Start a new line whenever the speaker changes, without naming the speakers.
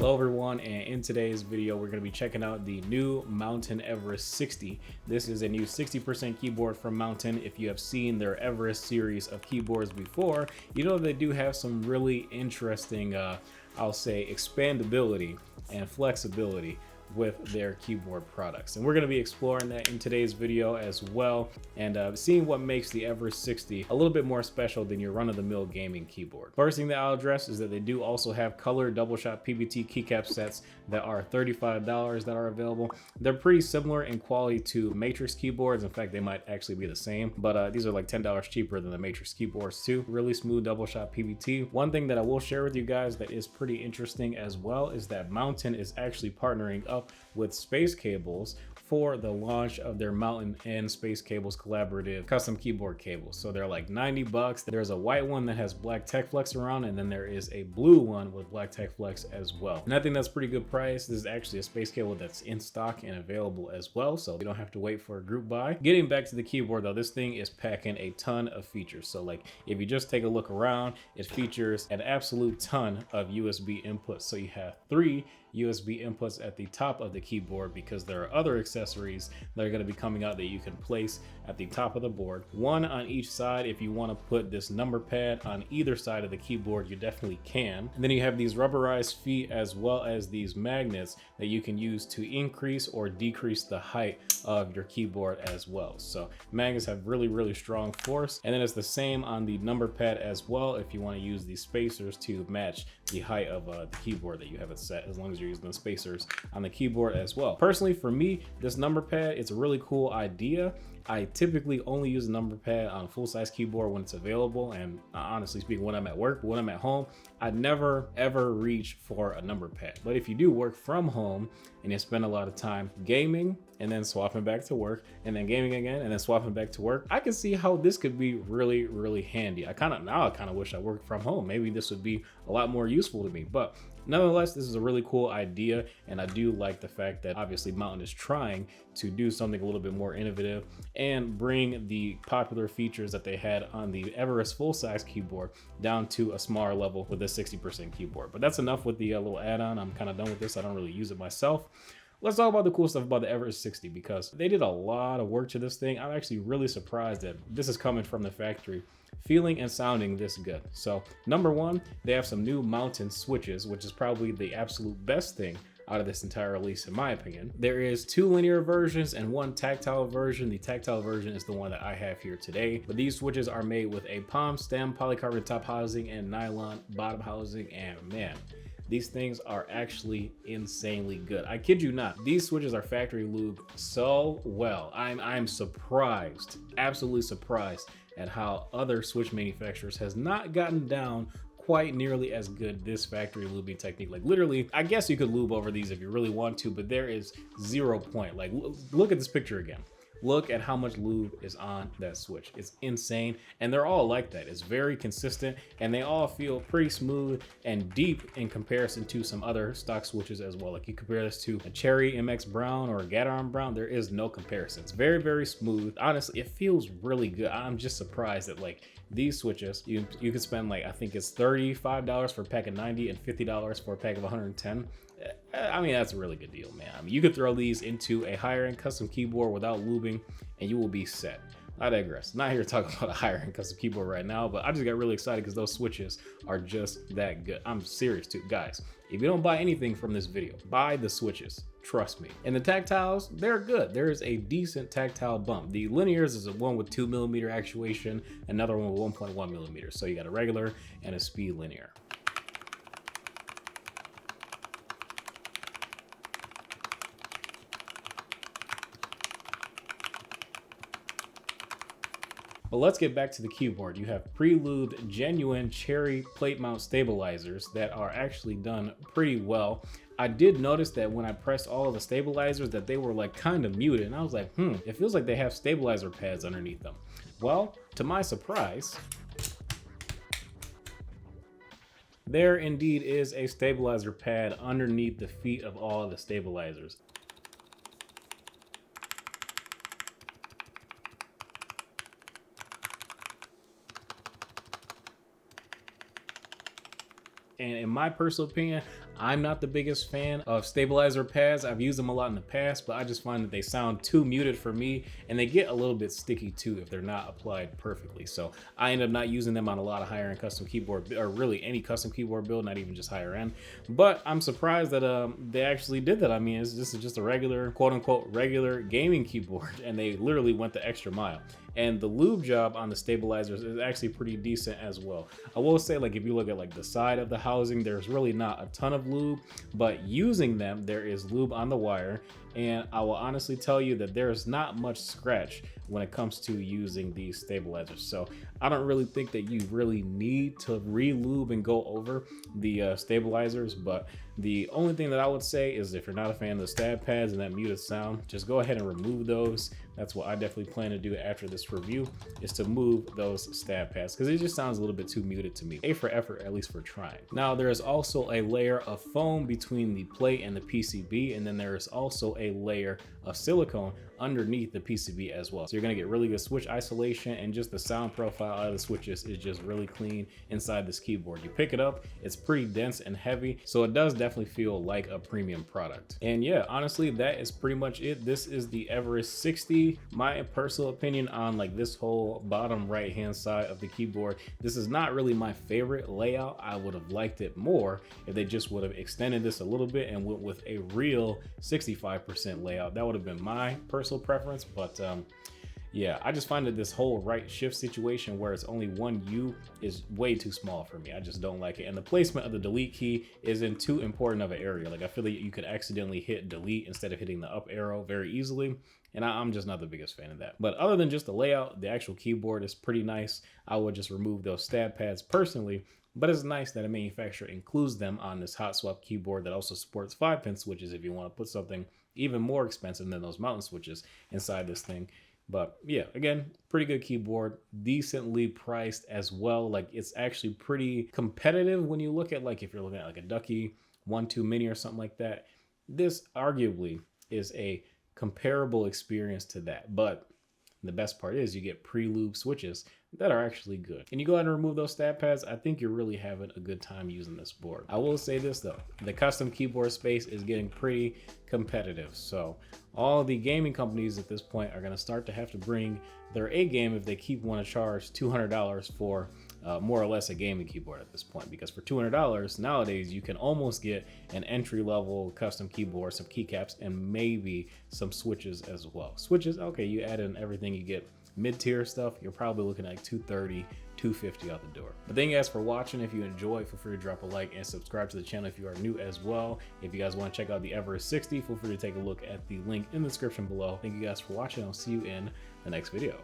Hello everyone, and in today's video we're going to be checking out the new Mountain Everest 60. This is a new 60% keyboard from Mountain. If you have seen their Everest series of keyboards before, you know they do have some really interesting, I'll say, expandability and flexibility with their keyboard products, and we're going to be exploring that in today's video as well, and seeing what makes the Everest 60 a little bit more special than your run-of-the-mill gaming keyboard. First thing that I'll address is that they do also have color double shot PBT keycap sets that are $35 that are available. They're pretty similar in quality to Matrix keyboards. In fact, they might actually be the same, but these are like $10 cheaper than the Matrix keyboards too. Really smooth double shot PBT. One thing that I will share with you guys that is pretty interesting as well is that Mountain is actually partnering up with Space Cables for the launch of their Mountain and Space Cables collaborative custom keyboard cables. So they're like 90 bucks. There's a white one that has black tech flex around, and then there is a blue one with black tech flex as well. And I think that's pretty good price. This is actually a space cable that's in stock and available as well, so you don't have to wait for a group buy. Getting back to the keyboard though, this thing is packing a ton of features. So like if you just take a look around, it features an absolute ton of USB inputs. So you have 3 USB inputs at the top of the keyboard, because there are other accessories that are going to be coming out that you can place at the top of the board. 1 on each side. If you want to put this number pad on either side of the keyboard, you definitely can. And then you have these rubberized feet as well as these magnets that you can use to increase or decrease the height of your keyboard as well. So magnets have really strong force, and then it's the same on the number pad as well if you want to use these spacers to match the height of the keyboard that you have it set, as long as you're using the spacers on the keyboard as well. Personally, for me, this number pad, it's a really cool idea. I typically only use a number pad on a full-size keyboard when it's available, and honestly speaking, when I'm at work, when I'm at home, I'd never ever reach for a number pad. But if you do work from home and you spend a lot of time gaming and then swapping back to work and then gaming again and then swapping back to work, I can see how this could be really handy. I kind of wish I worked from home. Maybe this would be a lot more useful to me, but nonetheless, this is a really cool idea, and I do like the fact that obviously Mountain is trying to do something a little bit more innovative and bring the popular features that they had on the Everest full-size keyboard down to a smaller level with this 60% keyboard. But that's enough with the little add-on. I'm kind of done with this. I don't really use it myself. Let's talk about the cool stuff about the Everest 60, because they did a lot of work to this thing. I'm actually really surprised that this is coming from the factory, feeling and sounding this good. So number 1, they have some new Mountain switches, which is probably the absolute best thing out of this entire release in my opinion. There is 2 linear versions and 1 tactile version. The tactile version is the one that I have here today, but these switches are made with a palm stem, polycarbonate top housing, and nylon bottom housing, and man, these things are actually insanely good. I kid you not. These switches are factory lubed so well. I'm surprised, absolutely surprised at how other switch manufacturers has not gotten down quite nearly as good this factory lubing technique. Like literally, I guess you could lube over these if you really want to, but there is 0 point. Like look at this picture again. Look at how much lube is on that switch. It's insane, and they're all like that. It's very consistent, and they all feel pretty smooth and deep in comparison to some other stock switches as well. Like you compare this to a Cherry MX Brown or a Gateron Brown, there is no comparison. It's very smooth. Honestly, it feels really good. I'm just surprised that like these switches, you could spend like, I think it's $35 for a pack of 90 and $50 for a pack of 110. I mean, that's a really good deal, man. I mean, you could throw these into a higher end custom keyboard without lubing and you will be set. I digress. Not here to talk about a higher end custom keyboard right now, but I just got really excited because those switches are just that good. I'm serious too, guys. If you don't buy anything from this video, buy the switches. Trust me. And the tactiles, they're good. There is a decent tactile bump. The linears is a one with 2mm actuation, another one with 1.1mm. So you got a regular and a speed linear. But let's get back to the keyboard. You have PreLubed genuine cherry plate mount stabilizers that are actually done pretty well. I did notice that when I pressed all of the stabilizers that they were like kind of muted, and I was like, it feels like they have stabilizer pads underneath them. Well, to my surprise, there indeed is a stabilizer pad underneath the feet of all of the stabilizers. And in my personal opinion, I'm not the biggest fan of stabilizer pads. I've used them a lot in the past, but I just find that they sound too muted for me, and they get a little bit sticky too if they're not applied perfectly. So I end up not using them on a lot of higher end custom keyboard, or really any custom keyboard build, not even just higher end. But I'm surprised that they actually did that. I mean, this is just a regular, quote unquote, regular gaming keyboard, and they literally went the extra mile. And the lube job on the stabilizers is actually pretty decent as well. I will say, like, if you look at like the side of the housing, there's really not a ton of lube, but using them, there is lube on the wire. And I will honestly tell you that there's not much scratch when it comes to using these stabilizers. So I don't really think that you really need to re-lube and go over the stabilizers, but the only thing that I would say is if you're not a fan of the stab pads and that muted sound, just go ahead and remove those. That's what I definitely plan to do after this review, is to move those stab pads, because it just sounds a little bit too muted to me. A for effort, at least for trying. Now there is also a layer of foam between the plate and the PCB, and then there is also a layer of silicone underneath the PCB as well. So you're gonna get really good switch isolation, and just the sound profile out of the switches is just really clean inside this keyboard. You pick it up, it's pretty dense and heavy, so it does definitely feel like a premium product. And yeah, honestly, that is pretty much it. This is the Everest 60. My personal opinion on like this whole bottom right hand side of the keyboard, this is not really my favorite layout. I would have liked it more if they just would have extended this a little bit and went with a real 65% layout. That would have been my personal preference, but yeah, I just find that this whole right shift situation where it's only one U is way too small for me. I just don't like it. And the placement of the delete key is in too important of an area. Like, I feel like you could accidentally hit delete instead of hitting the up arrow very easily. And I'm just not the biggest fan of that. But other than just the layout, the actual keyboard is pretty nice. I would just remove those stab pads personally, but it's nice that a manufacturer includes them on this hot swap keyboard that also supports 5-pin switches if you want to put something even more expensive than those mountain switches inside this thing. But yeah, again, pretty good keyboard, decently priced as well. Like, it's actually pretty competitive when you look at, like, if you're looking at like a Ducky 1-2 Mini or something like that. This arguably is a comparable experience to that, but the best part is you get pre-lube switches that are actually good. And you go ahead and remove those stab pads, I think you're really having a good time using this board. I will say this though, the custom keyboard space is getting pretty competitive. So all the gaming companies at this point are gonna start to have to bring their A game if they keep wanting to charge $200 for more or less a gaming keyboard at this point, because for $200 nowadays you can almost get an entry-level custom keyboard, some keycaps, and maybe some switches as well. Switches, okay, you add in everything, you get mid-tier stuff, you're probably looking at like $230, $250 out the door. But thank you guys for watching. If you enjoy, feel free to drop a like and subscribe to the channel if you are new as well. If you guys want to check out the Everest 60, feel free to take a look at the link in the description below. Thank you guys for watching. I'll see you in the next video.